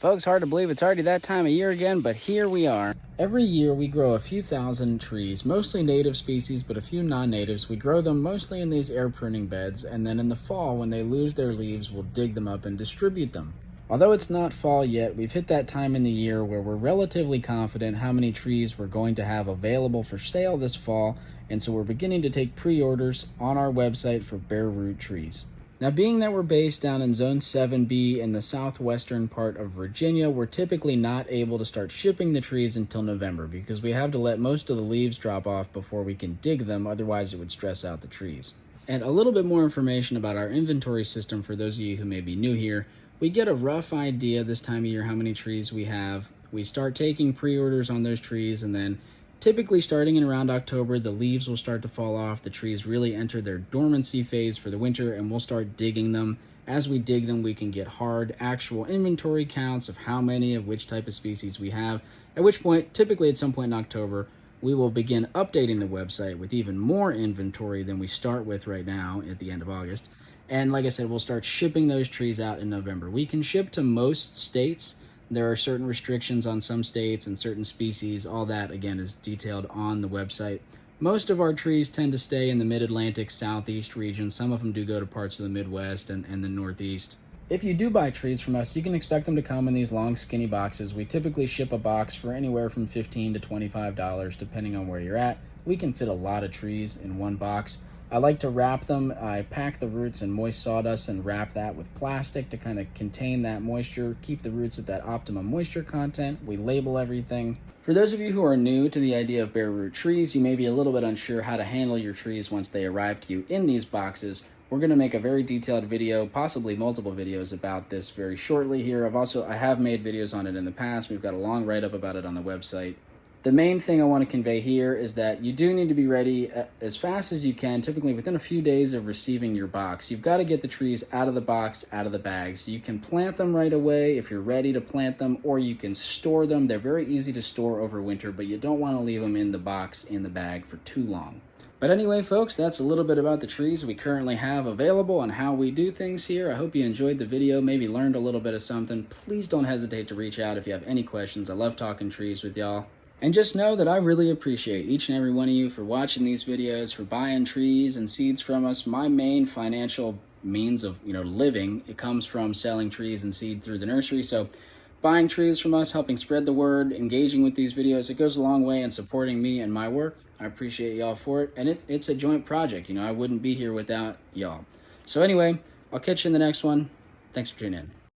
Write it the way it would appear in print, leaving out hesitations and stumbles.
Folks, hard to believe it's already that time of year again, but here we are. Every year we grow a few thousand trees, mostly native species, but a few non-natives. We grow them mostly in these air pruning beds, and then in the fall, when they lose their leaves, we'll dig them up and distribute them. Although it's not fall yet, we've hit that time in the year where we're relatively confident how many trees we're going to have available for sale this fall, and so we're beginning to take pre-orders on our website for bare root trees. Now, being that we're based down in Zone 7B in the southwestern part of Virginia, we're typically not able to start shipping the trees until November because we have to let most of the leaves drop off before we can dig them, otherwise it would stress out the trees. And a little bit more information about our inventory system for those of you who may be new here. We get a rough idea this time of year how many trees we have. We start taking pre-orders on those trees, and then typically starting in around October, the leaves will start to fall off. The trees really enter their dormancy phase for the winter, and we'll start digging them. As we dig them, we can get hard, actual inventory counts of how many of which type of species we have, at which point, typically at some point in October, we will begin updating the website with even more inventory than we start with right now at the end of August. And like I said, we'll start shipping those trees out in November. We can ship to most states. There are certain restrictions on some states and certain species. All that, again, is detailed on the website. Most of our trees tend to stay in the mid-Atlantic southeast region. Some of them do go to parts of the Midwest and the Northeast. If you do buy trees from us, you can expect them to come in these long, skinny boxes. We typically ship a box for anywhere from $15 to $25, depending on where you're at. We can fit a lot of trees in one box. I like to wrap them. I pack the roots in moist sawdust and wrap that with plastic to kind of contain that moisture, keep the roots at that optimum moisture content. We label everything. For those of you who are new to the idea of bare root trees, you may be a little bit unsure how to handle your trees once they arrive to you in these boxes. We're going to make a very detailed video, possibly multiple videos about this very shortly here. I have made videos on it in the past. We've got a long write-up about it on the website. The main thing I want to convey here is that you do need to be ready as fast as you can, typically within a few days of receiving your box. You've got to get the trees out of the box, out of the bags. You can plant them right away if you're ready to plant them, or you can store them. They're very easy to store over winter, but you don't want to leave them in the box, in the bag for too long. But anyway, folks, that's a little bit about the trees we currently have available and how we do things here. I hope you enjoyed the video, maybe learned a little bit of something. Please don't hesitate to reach out if you have any questions. I love talking trees with y'all. And just know that I really appreciate each and every one of you for watching these videos, for buying trees and seeds from us. My main financial means of living, it comes from selling trees and seed through the nursery. So buying trees from us, helping spread the word, engaging with these videos, it goes a long way in supporting me and my work. I appreciate y'all for it. And it's a joint project. I wouldn't be here without y'all. So anyway, I'll catch you in the next one. Thanks for tuning in.